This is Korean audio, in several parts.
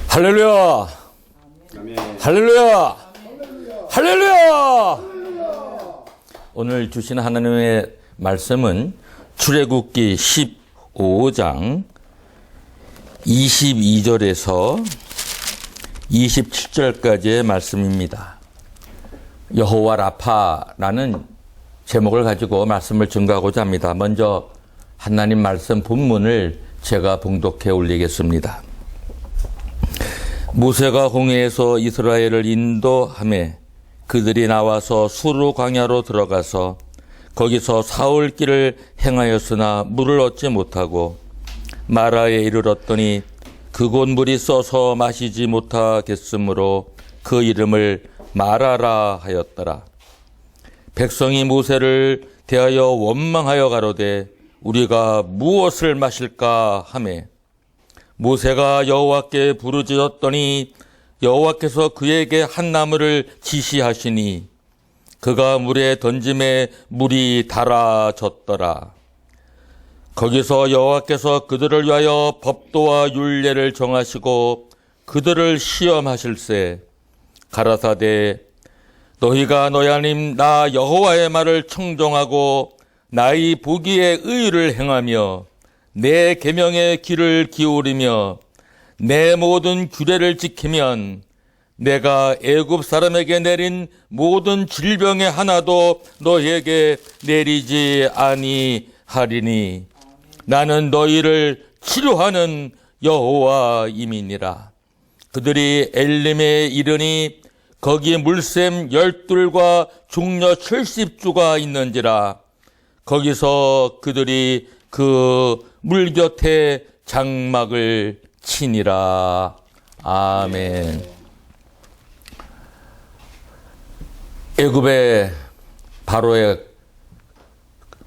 할렐루야! 할렐루야! 할렐루야! 오늘 주신 하나님의 말씀은 출애굽기 15장 22절에서 27절까지의 말씀입니다. 여호와 라파라는 제목을 가지고 말씀을 증거하고자 합니다. 먼저 하나님 말씀 본문을 제가 봉독해 올리겠습니다. 모세가 홍해에서 이스라엘을 인도하매 그들이 나와서 수르 광야로 들어가서 거기서 사흘 길을 행하였으나 물을 얻지 못하고 마라에 이르렀더니 그곳 물이 써서 마시지 못하겠으므로 그 이름을 마라라 하였더라. 백성이 모세를 대하여 원망하여 가로되 우리가 무엇을 마실까 하매 모세가 여호와께 부르짖었더니 여호와께서 그에게 한 나무를 지시하시니 그가 물에 던짐에 물이 달아졌더라. 거기서 여호와께서 그들을 위하여 법도와 율례를 정하시고 그들을 시험하실세 가라사대 너희가 너희 하나님 나 여호와의 말을 청종하고 나의 보기에 의를 행하며 내 계명의 귀를 기울이며 내 모든 규례를 지키면 내가 애굽 사람에게 내린 모든 질병의 하나도 너희에게 내리지 아니하리니 나는 너희를 치료하는 여호와임이니라. 그들이 엘림에 이르니 거기 물샘 12과 종려 70주가 있는지라. 거기서 그들이 그 물 곁에 장막을 치니라. 아멘. 애굽의 바로의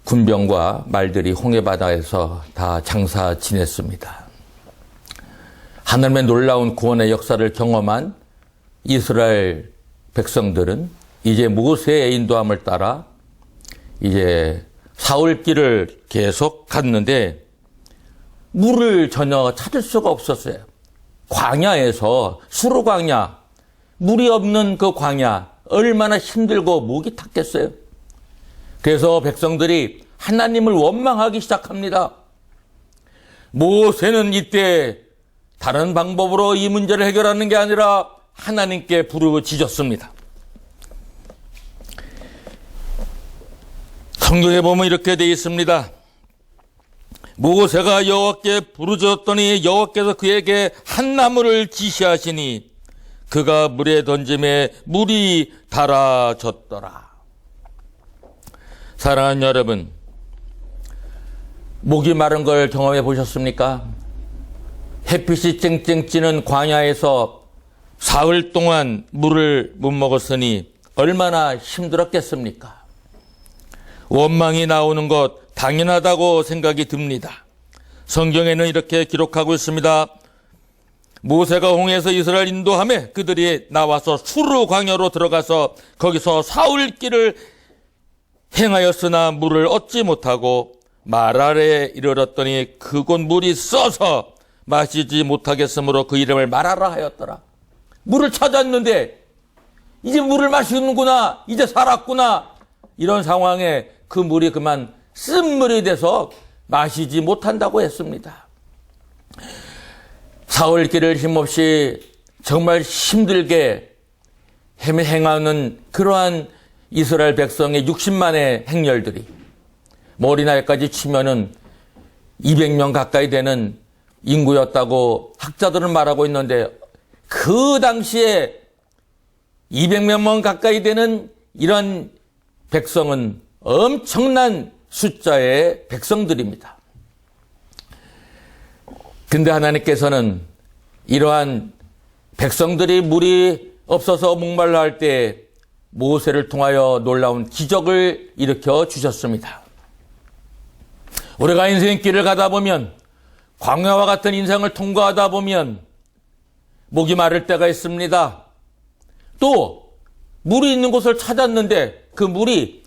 군병과 말들이 홍해바다에서 다 장사 지냈습니다. 하나님의 놀라운 구원의 역사를 경험한 이스라엘 백성들은 이제 모세의 인도함을 따라 이제 사흘 길을 계속 갔는데 물을 전혀 찾을 수가 없었어요. 광야에서 수르 광야, 물이 없는 그 광야 얼마나 힘들고 목이 탔겠어요. 그래서 백성들이 하나님을 원망하기 시작합니다. 모세는 이때 다른 방법으로 이 문제를 해결하는 게 아니라 하나님께 부르짖었습니다. 성경에 보면 이렇게 되어 있습니다. 모세가 여호와께 부르짖었더니 여호와께서 그에게 한 나무를 지시하시니 그가 물에 던짐에 물이 달아졌더라. 사랑하는 여러분, 목이 마른 걸 경험해 보셨습니까? 햇빛이 쨍쨍 찌는 광야에서 사흘 동안 물을 못 먹었으니 얼마나 힘들었겠습니까? 원망이 나오는 것 당연하다고 생각이 듭니다. 성경에는 이렇게 기록하고 있습니다. 모세가 홍해에서 이스라엘 인도하며 그들이 나와서 수르 광야로 들어가서 거기서 사흘 길을 행하였으나 물을 얻지 못하고 마라에 이르렀더니 그곳 물이 써서 마시지 못하겠으므로 그 이름을 마라라 하였더라. 물을 찾았는데 이제 물을 마시는구나, 이제 살았구나, 이런 상황에 그 물이 그만 쓴물이 돼서 마시지 못한다고 했습니다. 사흘 길을 힘없이 정말 힘들게 행하는 그러한 이스라엘 백성의 60만의 행렬들이 어린아이까지 치면은 200명 가까이 되는 인구였다고 학자들은 말하고 있는데 그 당시에 200명 가까이 되는 이런 백성은 엄청난 숫자의 백성들입니다. 근데 하나님께서는 이러한 백성들이 물이 없어서 목말라 할 때 모세를 통하여 놀라운 기적을 일으켜 주셨습니다. 우리가 인생길을 가다 보면 광야와 같은 인생을 통과하다 보면 목이 마를 때가 있습니다. 또 물이 있는 곳을 찾았는데 그 물이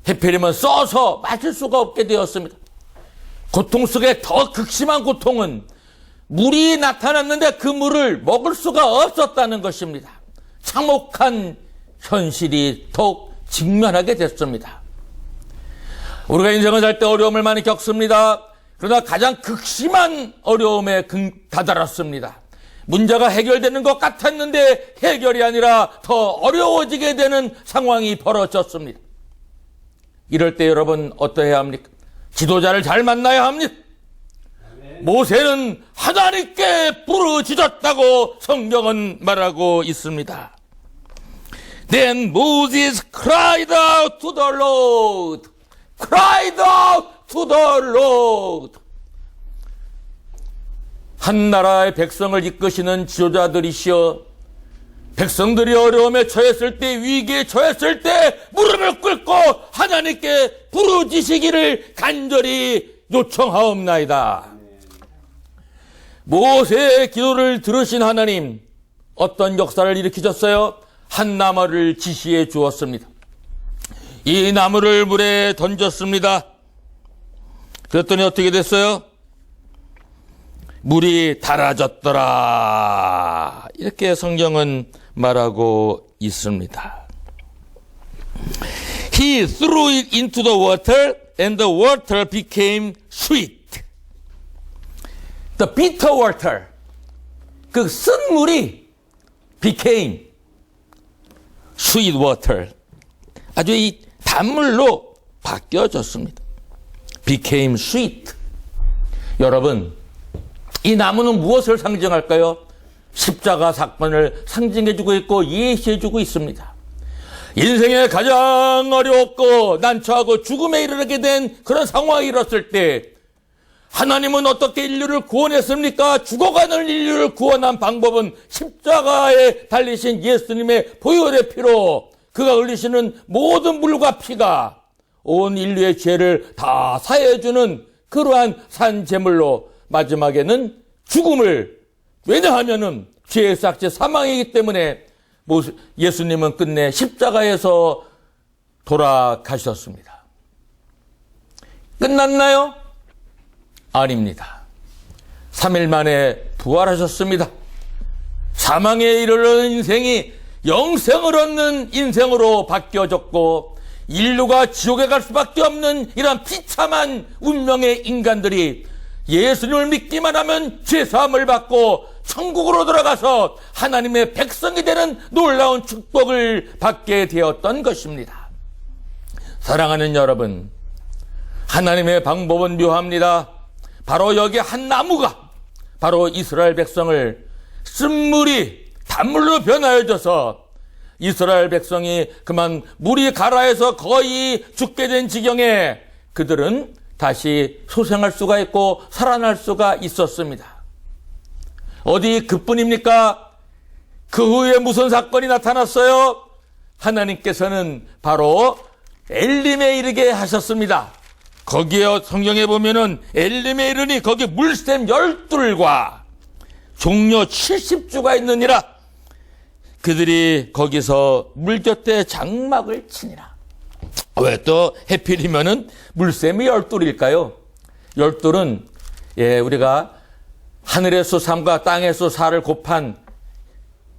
해필이면 써서 마실 수가 없게 되었습니다. 고통 속에 더 극심한 고통은 물이 나타났는데 그 물을 먹을 수가 없었다는 것입니다. 참혹한 현실이 더욱 직면하게 됐습니다. 우리가 인생을 살 때 어려움을 많이 겪습니다. 그러나 가장 극심한 어려움에 다다랐습니다. 문제가 해결되는 것 같았는데 해결이 아니라 더 어려워지게 되는 상황이 벌어졌습니다. 이럴 때 여러분 어떠해야 합니까? 지도자를 잘 만나야 합니다. 모세는 하나님께 부르짖었다고 성경은 말하고 있습니다. Then Moses cried out to the Lord. Cried out to the Lord. 한 나라의 백성을 이끄시는 지도자들이시여, 백성들이 어려움에 처했을 때, 위기에 처했을 때 무릎을 꿇고 하나님께 부르짖으시기를 간절히 요청하옵나이다. 모세의 기도를 들으신 하나님, 어떤 역사를 일으키셨어요? 한 나무를 지시해 주었습니다. 이 나무를 물에 던졌습니다. 그랬더니 어떻게 됐어요? 물이 달아졌더라. 이렇게 성경은 말하고 있습니다. He threw it into the water and the water became sweet. The bitter water, 그 쓴 물이 became sweet water, 아주 이 단물로 바뀌어졌습니다. became sweet. 여러분, 이 나무는 무엇을 상징할까요? 십자가 사건을 상징해주고 있고 예시해주고 있습니다. 인생에 가장 어렵고 난처하고 죽음에 이르게 된 그런 상황이 일었을 때 하나님은 어떻게 인류를 구원했습니까? 죽어가는 인류를 구원한 방법은 십자가에 달리신 예수님의 보혈의 피로, 그가 흘리시는 모든 물과 피가 온 인류의 죄를 다 사해주는 그러한 산제물로 마지막에는 죽음을, 왜냐하면은 죄의 삭제 사망이기 때문에 예수님은 끝내 십자가에서 돌아가셨습니다. 끝났나요? 아닙니다. 3일 만에 부활하셨습니다. 사망에 이르는 인생이 영생을 얻는 인생으로 바뀌어졌고, 인류가 지옥에 갈 수밖에 없는 이런 비참한 운명의 인간들이 예수님을 믿기만 하면 죄사함을 받고 천국으로 돌아가서 하나님의 백성이 되는 놀라운 축복을 받게 되었던 것입니다. 사랑하는 여러분, 하나님의 방법은 묘합니다. 바로 여기 한 나무가 바로 이스라엘 백성을 쓴물이 단물로 변하여져서 이스라엘 백성이 그만 물이 가라해서 거의 죽게 된 지경에 그들은 다시 소생할 수가 있고 살아날 수가 있었습니다. 어디 그뿐입니까? 그 후에 무슨 사건이 나타났어요? 하나님께서는 바로 엘림에 이르게 하셨습니다. 거기에 성경에 보면은 엘림에 이르니 거기 물샘 12과 종려 70주가 있느니라. 그들이 거기서 물 곁에 장막을 치니라. 왜 또 해필이면은 물샘이 12일까요? 12은 우리가 하늘의 수 3과 땅의 수 4를 곱한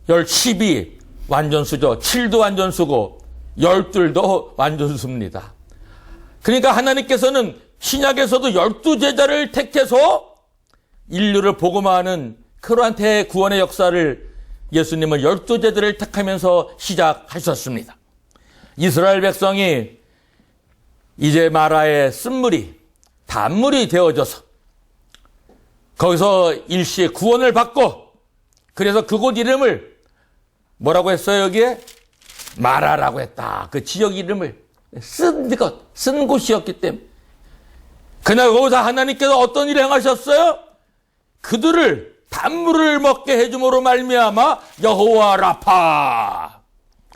10이 완전수죠. 7도 완전수고 12도 완전수입니다. 그러니까 하나님께서는 신약에서도 12제자를 택해서 인류를 복음화하는 그러한 대구원의 역사를 예수님은 12제자를 택하면서 시작하셨습니다. 이스라엘 백성이 이제 마라의 쓴물이 단물이 되어져서 거기서 일시에 구원을 받고, 그래서 그곳 이름을 뭐라고 했어요? 여기에 마라라고 했다. 그 지역 이름을 쓴 곳이었기 때문에. 그날 거기서 하나님께서 어떤 일을 행하셨어요? 그들을 단물을 먹게 해줌으로 말미암아 여호와 라파,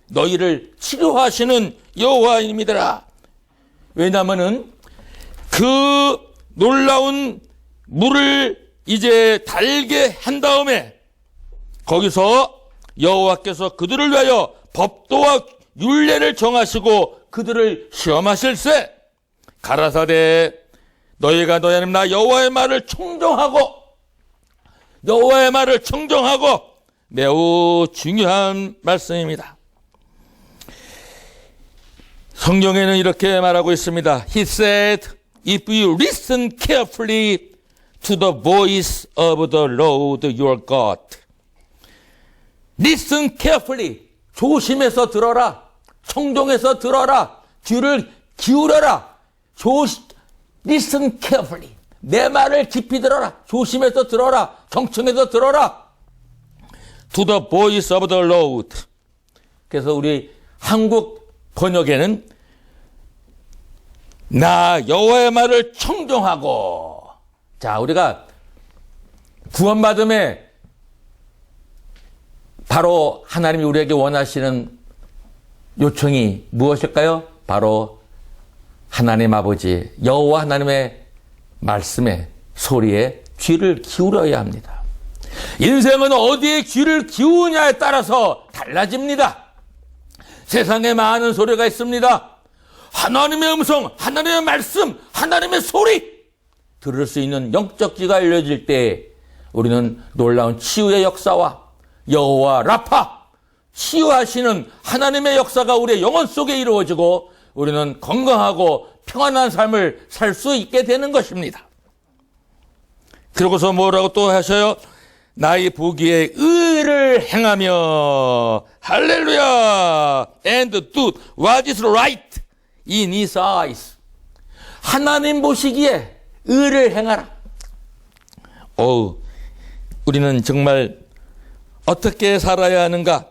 너희를 치료하시는 여호와님이더라. 왜냐하면은 그 놀라운 물을 이제 달게 한 다음에 거기서 여호와께서 그들을 위하여 법도와 율례를 정하시고 그들을 시험하실세. 가라사대 너희가 너희 하나님 나 여호와의 말을 청정하고 여호와의 말을 청정하고 매우 중요한 말씀입니다. 성경에는 이렇게 말하고 있습니다. He said, if you listen carefully to the voice of the Lord your God. Listen carefully. 조심해서 들어라. 청정해서 들어라. 귀를 기울여라. Listen carefully. 내 말을 깊이 들어라. 조심해서 들어라. 경청해서 들어라. To the voice of the Lord. 그래서 우리 한국 번역에는 나 여호와의 말을 청정하고. 자, 우리가 구원받음에 바로 하나님이 우리에게 원하시는 요청이 무엇일까요? 바로 하나님 아버지 여호와 하나님의 말씀에 소리에 귀를 기울여야 합니다. 인생은 어디에 귀를 기우냐에 따라서 달라집니다. 세상에 많은 소리가 있습니다. 하나님의 음성, 하나님의 말씀, 하나님의 소리 들을 수 있는 영적 귀가 열려질 때 우리는 놀라운 치유의 역사와 여호와 라파 치유하시는 하나님의 역사가 우리의 영혼 속에 이루어지고 우리는 건강하고 평안한 삶을 살 수 있게 되는 것입니다. 그러고서 뭐라고 또 하셔요? 나의 보기에 의를 행하며 할렐루야 and do what is right in his eyes. 하나님 보시기에 의를 행하라. 우리는 정말 어떻게 살아야 하는가?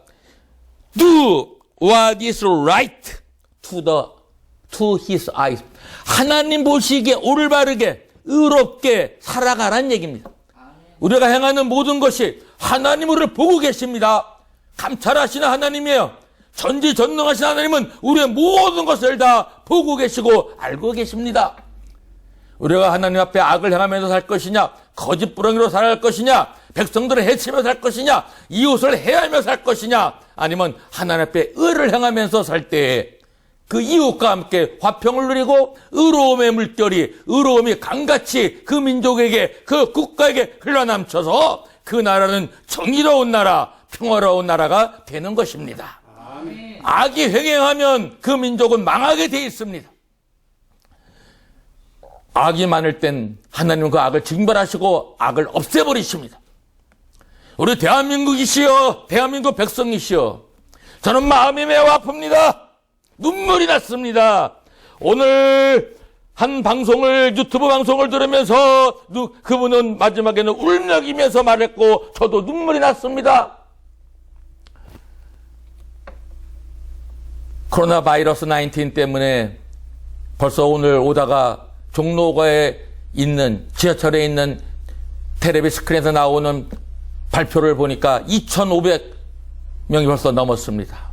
Do what is right to his eyes. 하나님 보시기에 올바르게 의롭게 살아가라는 얘기입니다. 우리가 행하는 모든 것이 하나님 우리를 보고 계십니다. 감찰하시는 하나님이에요. 전지전능하신 하나님은 우리의 모든 것을 다 보고 계시고 알고 계십니다. 우리가 하나님 앞에 악을 행하면서 살 것이냐, 거짓부렁이로 살아갈 것이냐, 백성들을 해치며 살 것이냐, 이웃을 해하며 살 것이냐, 아니면 하나님 앞에 의를 행하면서 살 때에 그 이웃과 함께 화평을 누리고 의로움의 물결이, 의로움이 강같이 그 민족에게, 그 국가에게 흘러넘쳐서 그 나라는 정의로운 나라, 평화로운 나라가 되는 것입니다. 아멘. 악이 횡행하면 그 민족은 망하게 돼 있습니다. 악이 많을 땐 하나님은 그 악을 징벌하시고 악을 없애버리십니다. 우리 대한민국이시여, 대한민국 백성이시여, 저는 마음이 매우 아픕니다. 눈물이 났습니다. 오늘 한 방송을, 유튜브 방송을 들으면서 그분은 마지막에는 울먹이면서 말했고 저도 눈물이 났습니다. 코로나 바이러스 19 때문에 벌써 오늘 오다가 종로가에 있는, 지하철에 있는 텔레비 스크린에서 나오는 발표를 보니까 2,500명이 벌써 넘었습니다.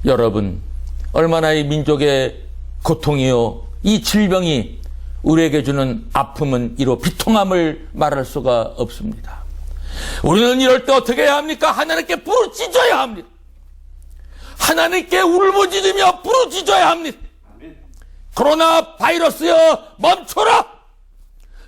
여러분, 얼마나 이 민족의 고통이요, 이 질병이 우리에게 주는 아픔은 이로 비통함을 말할 수가 없습니다. 우리는 이럴 때 어떻게 해야 합니까? 하나님께 부르짖어야 합니다. 하나님께 울부짖으며 부르짖어야 합니다. 코로나 바이러스여, 멈춰라!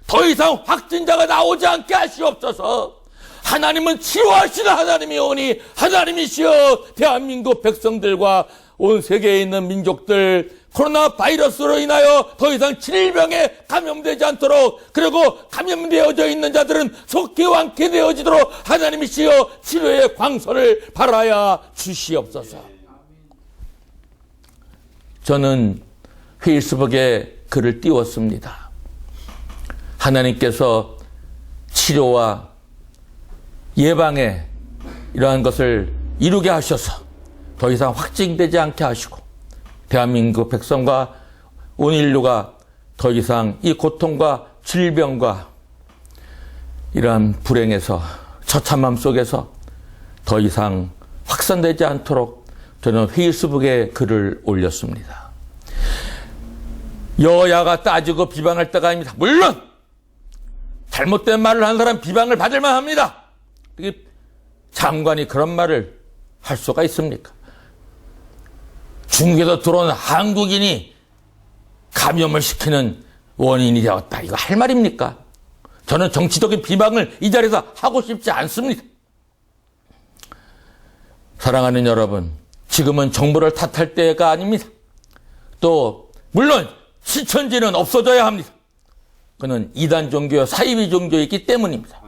더 이상 확진자가 나오지 않게 하시옵소서. 하나님은 치료하시는 하나님이오니 하나님이시여, 대한민국 백성들과 온 세계에 있는 민족들 코로나 바이러스로 인하여 더 이상 질병에 감염되지 않도록, 그리고 감염되어져 있는 자들은 속히 완쾌되어지도록 하나님이시여 치료의 광선을 발하여 주시옵소서. 저는 페이스북에 글을 띄웠습니다. 하나님께서 치료와 예방에 이러한 것을 이루게 하셔서 더 이상 확진되지 않게 하시고 대한민국 백성과 온 인류가 더 이상 이 고통과 질병과 이러한 불행에서, 처참함 속에서 더 이상 확산되지 않도록 저는 페이스북에 글을 올렸습니다. 여야가 따지고 비방할 때가 아닙니다. 물론 잘못된 말을 한 사람 비방을 받을 만합니다. 장관이 그런 말을 할 수가 있습니까? 중국에서 들어온 한국인이 감염을 시키는 원인이 되었다. 이거 할 말입니까? 저는 정치적인 비방을 이 자리에서 하고 싶지 않습니다. 사랑하는 여러분, 지금은 정부를 탓할 때가 아닙니다. 또 물론 신천지는 없어져야 합니다. 그는 이단 종교, 사이비 종교이기 때문입니다.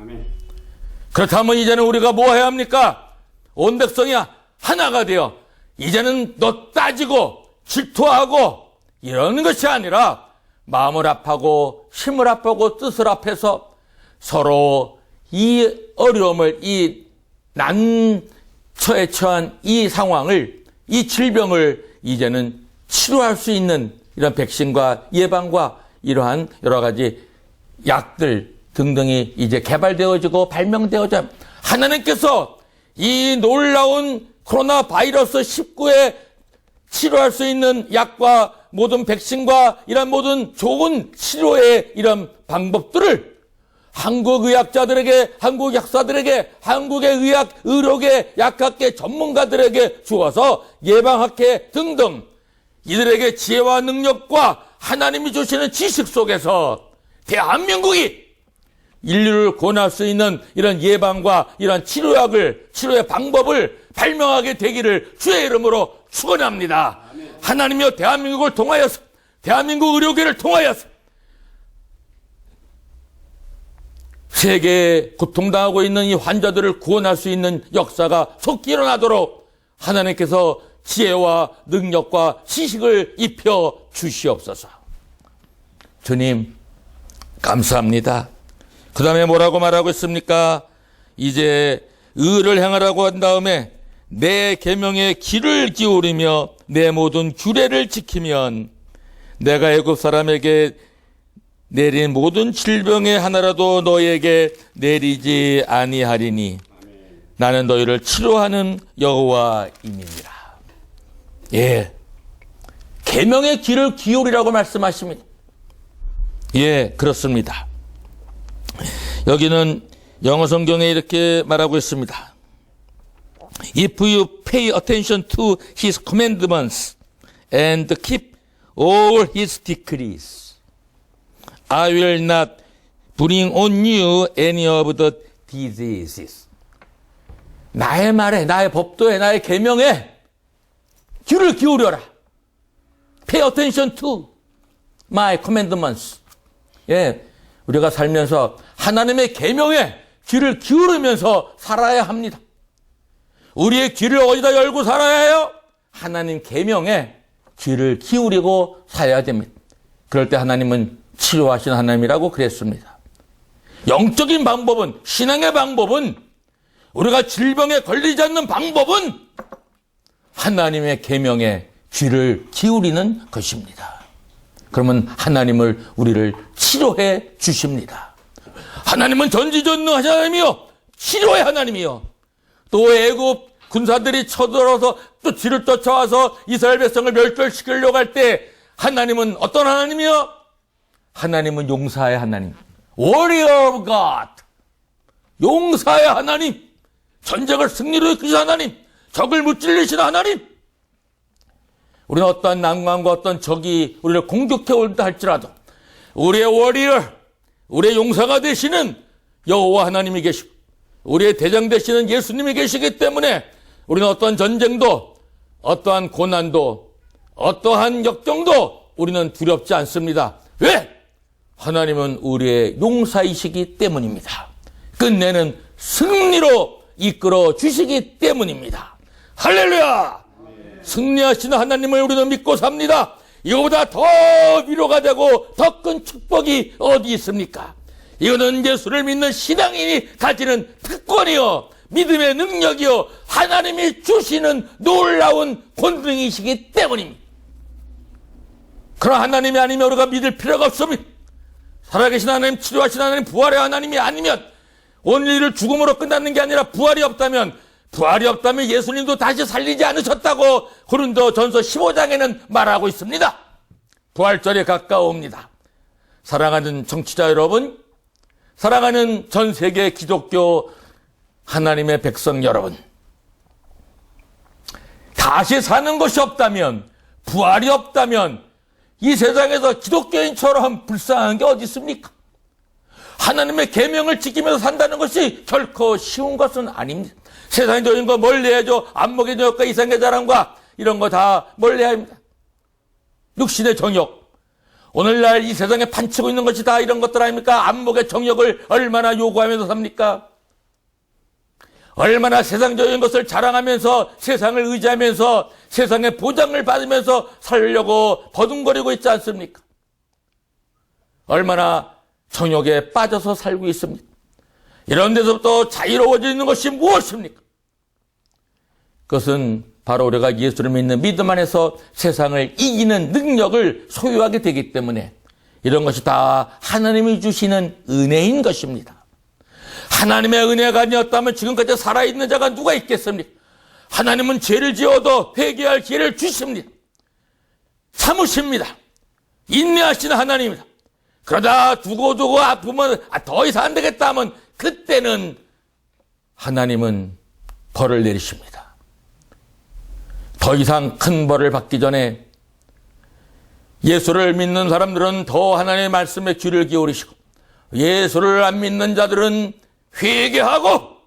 그렇다면 이제는 우리가 뭐 해야 합니까? 온 백성이 하나가 되어 이제는 너 따지고 질투하고 이러는 것이 아니라 마음을 합하고 힘을 합하고 뜻을 합해서 서로 이 어려움을, 이 난처에 처한 이 상황을, 이 질병을 이제는 치료할 수 있는 이런 백신과 예방과 이러한 여러 가지 약들 등등이 이제 개발되어지고 발명되어져 하나님께서 이 놀라운 코로나 바이러스 19에 치료할 수 있는 약과 모든 백신과 이런 모든 좋은 치료의 이런 방법들을 한국 의학자들에게, 한국 약사들에게, 한국의 의학, 의료계, 약학계 전문가들에게 주어서 예방학회 등등 이들에게 지혜와 능력과 하나님이 주시는 지식 속에서 대한민국이 인류를 구원할 수 있는 이런 예방과 이런 치료약을, 치료의 방법을 발명하게 되기를 주의 이름으로 축원합니다. 하나님이여 대한민국을 통하여서, 대한민국 의료계를 통하여서 세계에 고통당하고 있는 이 환자들을 구원할 수 있는 역사가 속히 일어나도록 하나님께서 지혜와 능력과 지식을 입혀 주시옵소서. 주님 감사합니다. 그 다음에 뭐라고 말하고 있습니까? 이제 의를 행하라고 한 다음에 내 계명에 귀를 기울이며 내 모든 규례를 지키면 내가 애굽 사람에게 내린 모든 질병의 하나라도 너에게 내리지 아니하리니 나는 너희를 치료하는 여호와임이니라. 예, 계명의 귀를 기울이라고 말씀하십니다. 예, 그렇습니다. 여기는 영어 성경에 이렇게 말하고 있습니다. If you pay attention to his commandments and keep all his decrees, I will not bring on you any of the diseases. 나의 말에, 나의 법도에, 나의 계명에 귀를 기울여라. Pay attention to my commandments. 예, 우리가 살면서 하나님의 계명에 귀를 기울이면서 살아야 합니다. 우리의 귀를 어디다 열고 살아야 해요? 하나님 계명에 귀를 기울이고 살아야 됩니다. 그럴 때 하나님은 치료하신 하나님이라고 그랬습니다. 영적인 방법은, 신앙의 방법은, 우리가 질병에 걸리지 않는 방법은 하나님의 계명에 귀를 기울이는 것입니다. 그러면 하나님을, 우리를 치료해 주십니다. 하나님은 전지전능하신 하나님이요, 치료의 하나님이요, 또 애굽 군사들이 쳐들어서 또 뒤를 쫓아와서 이스라엘 백성을 멸절시키려고 할 때 하나님은 어떤 하나님이요? 하나님은 용사의 하나님, Warrior of God, 용사의 하나님, 전쟁을 승리로 이끄신 하나님, 적을 무찔리신 하나님. 우리는 어떠한 난관과 어떤 적이 우리를 공격해 온다 할지라도 우리의 워리어, 우리의 용사가 되시는 여호와 하나님이 계시고 우리의 대장 되시는 예수님이 계시기 때문에 우리는 어떠한 전쟁도, 어떠한 고난도, 어떠한 역경도 우리는 두렵지 않습니다. 왜? 하나님은 우리의 용사이시기 때문입니다. 끝내는 승리로 이끌어 주시기 때문입니다. 할렐루야! 승리하시는 하나님을 우리는 믿고 삽니다. 이거보다 더 위로가 되고 더 큰 축복이 어디 있습니까? 이거는 예수를 믿는 신앙인이 가지는 특권이요, 믿음의 능력이요, 하나님이 주시는 놀라운 권능이시기 때문입니다. 그러나 하나님이 아니면 우리가 믿을 필요가 없습니다. 살아계신 하나님, 치료하신 하나님, 부활의 하나님이 아니면, 오늘 일을 죽음으로 끝나는 게 아니라 부활이 없다면 예수님도 다시 살리지 않으셨다고 고린도전서 15장에는 말하고 있습니다. 부활절이 가까워옵니다. 사랑하는 청취자 여러분, 사랑하는 전 세계 기독교 하나님의 백성 여러분, 다시 사는 것이 없다면, 부활이 없다면 이 세상에서 기독교인처럼 불쌍한 게 어디 있습니까? 하나님의 계명을 지키면서 산다는 것이 결코 쉬운 것은 아닙니다. 세상적인 거 멀리해야죠. 안목의 정욕과 이상의 자랑과 이런 거 다 멀리해야 합니다. 육신의 정욕. 오늘날 이 세상에 판치고 있는 것이 다 이런 것들 아닙니까? 안목의 정욕을 얼마나 요구하면서 삽니까? 얼마나 세상적인 것을 자랑하면서 세상을 의지하면서 세상의 보장을 받으면서 살려고 버둥거리고 있지 않습니까? 얼마나 정욕에 빠져서 살고 있습니다. 이런 데서부터 자유로워지는 것이 무엇입니까? 그것은 바로 우리가 예수를 믿는 믿음 안에서 세상을 이기는 능력을 소유하게 되기 때문에 이런 것이 다 하나님이 주시는 은혜인 것입니다. 하나님의 은혜가 아니었다면 지금까지 살아있는 자가 누가 있겠습니까? 하나님은 죄를 지어도 회개할 기회를 주십니다. 참으십니다. 인내하시는 하나님입니다. 그러다 두고 아프면 더 이상 안 되겠다 하면 그때는 하나님은 벌을 내리십니다. 더 이상 큰 벌을 받기 전에 예수를 믿는 사람들은 더 하나님의 말씀에 귀를 기울이시고 예수를 안 믿는 자들은 회개하고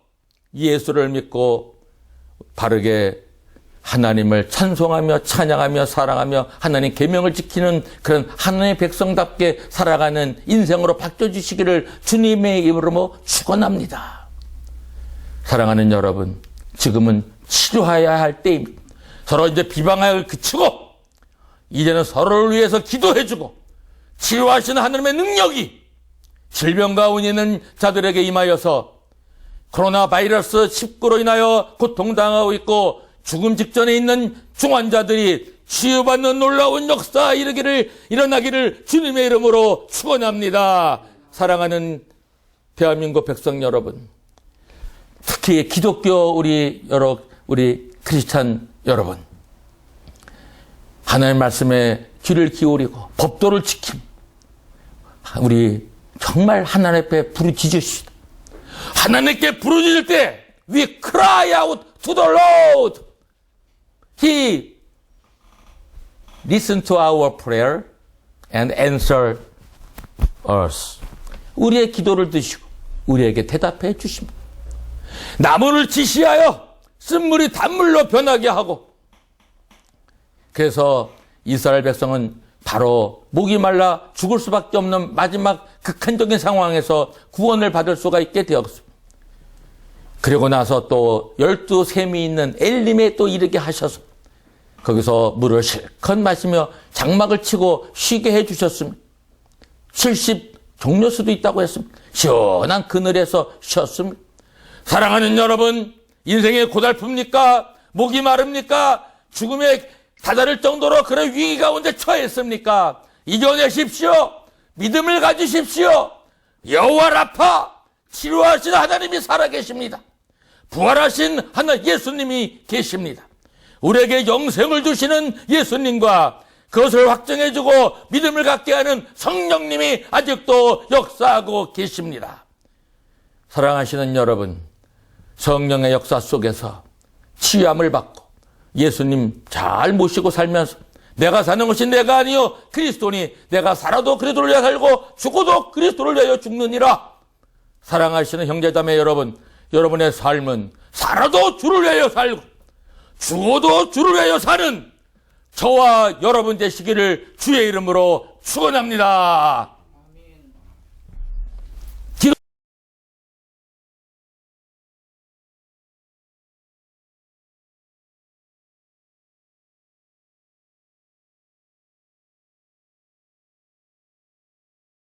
예수를 믿고 바르게 하나님을 찬송하며 찬양하며 사랑하며 하나님 계명을 지키는 그런 하나님의 백성답게 살아가는 인생으로 바뀌어주시기를 주님의 이름으로 축원합니다. 사랑하는 여러분, 지금은 치료해야 할 때입니다. 서로 이제 비방을 그치고 이제는 서로를 위해서 기도해주고 치료하시는 하나님의 능력이 질병 가운데 있는 자들에게 임하여서 코로나 바이러스 19로 인하여 고통당하고 있고 죽음 직전에 있는 중환자들이 치유받는 놀라운 역사 일어나기를 주님의 이름으로 축원합니다. 사랑하는 대한민국 백성 여러분, 특히 기독교 우리 크리스찬 여러분, 하나님의 말씀에 귀를 기울이고 법도를 지킴, 우리 정말 하나님 앞에 부르짖으시다. 하나님께 부르짖을 때 we cry out to the Lord. He listened to our prayer and answered us. 우리의 기도를 드시고 우리에게 대답해 주십니다. 나무를 지시하여 쓴물이 단물로 변하게 하고, 그래서 이스라엘 백성은 바로 목이 말라 죽을 수밖에 없는 마지막 극한적인 상황에서 구원을 받을 수가 있게 되었습니다. 그리고 나서 또 12샘이 있는 엘림에 또 이르게 하셔서 거기서 물을 실컷 마시며 장막을 치고 쉬게 해주셨습니다. 70 종려수도 있다고 했습니다. 시원한 그늘에서 쉬었습니다. 사랑하는 여러분, 인생의 고달픕니까? 목이 마릅니까? 죽음에 다다를 정도로 그런 위기 가운데 처했습니까? 이겨내십시오. 믿음을 가지십시오. 여호와 라파, 치료하신 하나님이 살아계십니다. 부활하신 예수님이 계십니다. 우리에게 영생을 주시는 예수님과 그것을 확정해주고 믿음을 갖게 하는 성령님이 아직도 역사하고 계십니다. 사랑하시는 여러분, 성령의 역사 속에서 치유함을 받고 예수님 잘 모시고 살면서 내가 사는 것이 내가 아니요 그리스도니 내가 살아도 그리스도를 위하여 살고 죽어도 그리스도를 위하여 죽느니라. 사랑하시는 형제자매 여러분, 여러분의 삶은 살아도 주를 위하여 살고 죽어도 주를 위하여 사는 저와 여러분 되시기를 주의 이름으로 축원합니다.